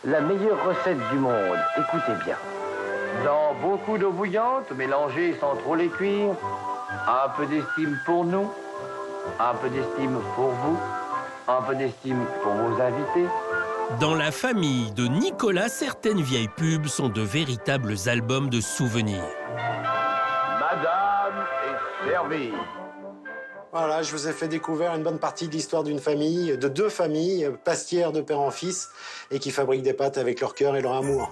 la meilleure recette du monde. Écoutez bien. Dans beaucoup d'eau bouillante, mélangée sans trop les cuire, un peu d'estime pour nous, un peu d'estime pour vous, un peu d'estime pour vos invités. Dans la famille de Nicolas, certaines vieilles pubs sont de véritables albums de souvenirs. Madame est servie. Voilà, je vous ai fait découvrir une bonne partie de l'histoire d'une famille, de deux familles, pastières de père en fils, et qui fabriquent des pâtes avec leur cœur et leur amour.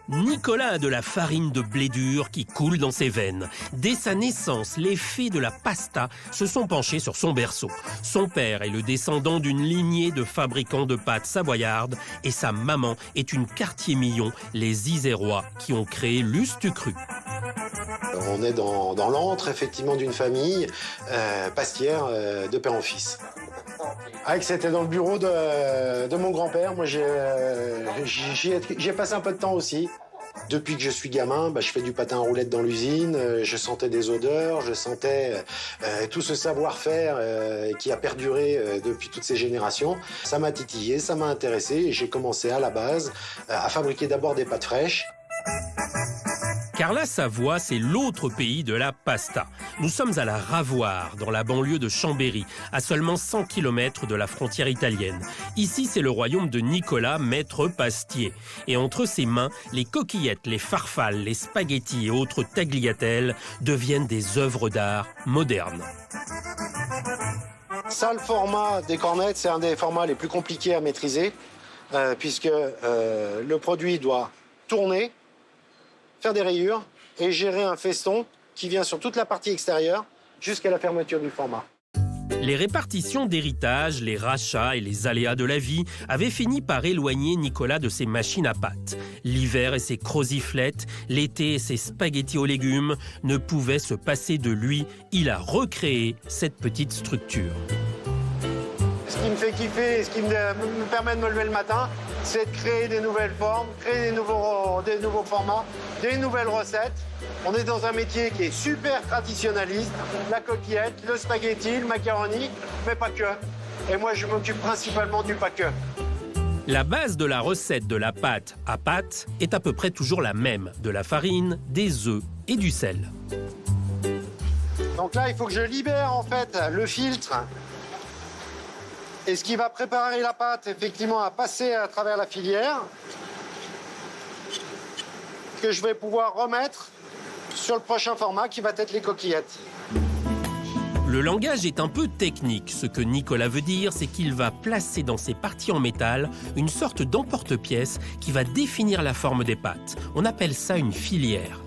Nicolas a de la farine de blé dur qui coule dans ses veines. Dès sa naissance, les fées de la pasta se sont penchées sur son berceau. Son père est le descendant d'une lignée de fabricants de pâtes savoyardes et sa maman est une Cartier-Millon, les Isérois, qui ont créé l'Ustucru. On est dans l'antre, effectivement, d'une famille pastière de père en fils. C'était dans le bureau de mon grand-père. Moi, j'ai passé un peu de temps aussi. Depuis que je suis gamin, je fais du patin à roulettes dans l'usine. Je sentais des odeurs, je sentais tout ce savoir-faire qui a perduré depuis toutes ces générations. Ça m'a titillé, ça m'a intéressé et j'ai commencé à la base à fabriquer d'abord des pâtes fraîches. Car la Savoie, c'est l'autre pays de la pasta. Nous sommes à la Ravoire, dans la banlieue de Chambéry, à seulement 100 km de la frontière italienne. Ici, c'est le royaume de Nicolas, maître pastier. Et entre ses mains, les coquillettes, les farfales, les spaghettis et autres tagliatelles deviennent des œuvres d'art modernes. Ça, le format des cornettes, c'est un des formats les plus compliqués à maîtriser, puisque le produit doit tourner, faire des rayures et gérer un feston qui vient sur toute la partie extérieure jusqu'à la fermeture du format. Les répartitions d'héritage, les rachats et les aléas de la vie avaient fini par éloigner Nicolas de ses machines à pâtes. L'hiver et ses croziflettes, l'été et ses spaghettis aux légumes ne pouvaient se passer de lui. Il a recréé cette petite structure. Ce qui me fait kiffer et ce qui me permet de me lever le matin, c'est de créer des nouvelles formes, créer des nouveaux formats, des nouvelles recettes. On est dans un métier qui est super traditionnaliste, la coquillette, le spaghetti, le macaroni, mais pas que. Et moi, je m'occupe principalement du pas que. La base de la recette de la pâte à pâte est à peu près toujours la même, de la farine, des œufs et du sel. Donc là, il faut que je libère en fait le filtre. Et ce qui va préparer la pâte, effectivement, à passer à travers la filière, que je vais pouvoir remettre sur le prochain format, qui va être les coquillettes. Le langage est un peu technique. Ce que Nicolas veut dire, c'est qu'il va placer dans ses parties en métal une sorte d'emporte-pièce qui va définir la forme des pâtes. On appelle ça une filière.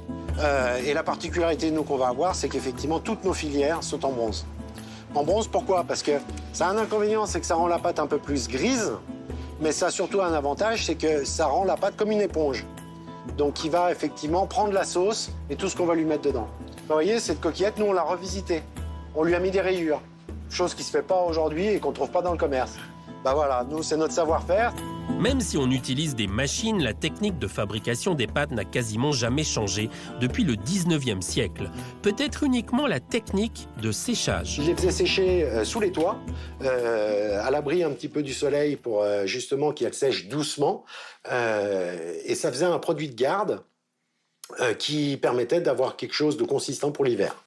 Et la particularité, nous, qu'on va avoir, c'est qu'effectivement, toutes nos filières sont en bronze. En bronze, pourquoi? Parce que ça a un inconvénient, c'est que ça rend la pâte un peu plus grise, mais ça a surtout un avantage, c'est que ça rend la pâte comme une éponge. Donc il va effectivement prendre la sauce et tout ce qu'on va lui mettre dedans. Vous voyez, cette coquillette, nous, on l'a revisitée. On lui a mis des rayures, chose qui ne se fait pas aujourd'hui et qu'on ne trouve pas dans le commerce. Voilà, nous, c'est notre savoir-faire. Même si on utilise des machines, la technique de fabrication des pâtes n'a quasiment jamais changé depuis le 19e siècle. Peut-être uniquement la technique de séchage. Je les faisais sécher sous les toits, à l'abri un petit peu du soleil pour justement qu'elles sèchent doucement. Et ça faisait un produit de garde qui permettait d'avoir quelque chose de consistant pour l'hiver.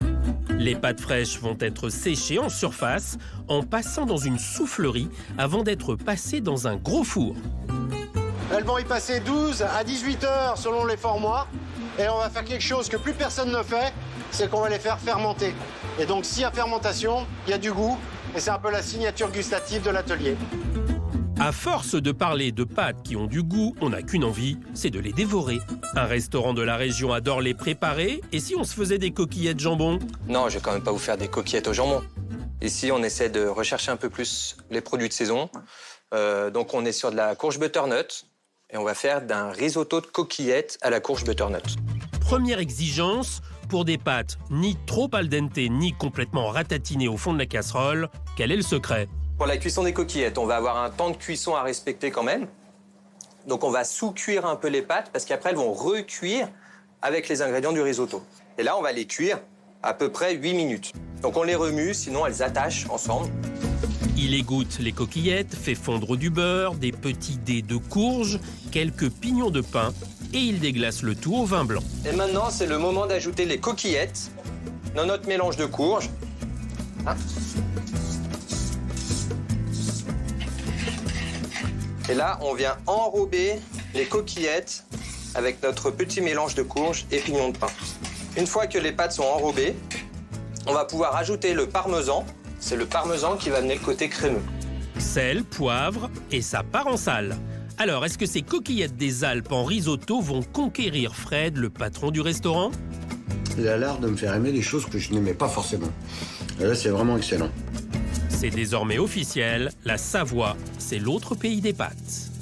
Les pâtes fraîches vont être séchées en surface en passant dans une soufflerie avant d'être passées dans un gros four. Elles vont y passer 12 à 18 heures selon les formats. Et on va faire quelque chose que plus personne ne fait, c'est qu'on va les faire fermenter. Et donc s'il y a fermentation, il y a du goût. Et c'est un peu la signature gustative de l'atelier. À force de parler de pâtes qui ont du goût, on n'a qu'une envie, c'est de les dévorer. Un restaurant de la région adore les préparer. Et si on se faisait des coquillettes jambon? Non, je vais quand même pas vous faire des coquillettes au jambon. Ici, on essaie de rechercher un peu plus les produits de saison. Donc on est sur de la courge butternut. Et on va faire d'un risotto de coquillettes à la courge butternut. Première exigence, pour des pâtes ni trop al dente ni complètement ratatinées au fond de la casserole, quel est le secret? Pour la cuisson des coquillettes, on va avoir un temps de cuisson à respecter quand même. Donc on va sous-cuire un peu les pâtes parce qu'après elles vont recuire avec les ingrédients du risotto. Et là, on va les cuire à peu près 8 minutes. Donc on les remue, sinon elles attachent ensemble. Il égoutte les coquillettes, fait fondre du beurre, des petits dés de courge, quelques pignons de pain et il déglace le tout au vin blanc. Et maintenant, c'est le moment d'ajouter les coquillettes dans notre mélange de courge. Et là, on vient enrober les coquillettes avec notre petit mélange de courge et pignons de pain. Une fois que les pâtes sont enrobées, on va pouvoir ajouter le parmesan. C'est le parmesan qui va amener le côté crémeux. Sel, poivre et ça part en salle. Alors, est-ce que ces coquillettes des Alpes en risotto vont conquérir Fred, le patron du restaurant? Il a l'art de me faire aimer des choses que je n'aimais pas forcément. Et là, c'est vraiment excellent. C'est désormais officiel, la Savoie, c'est l'autre pays des pâtes.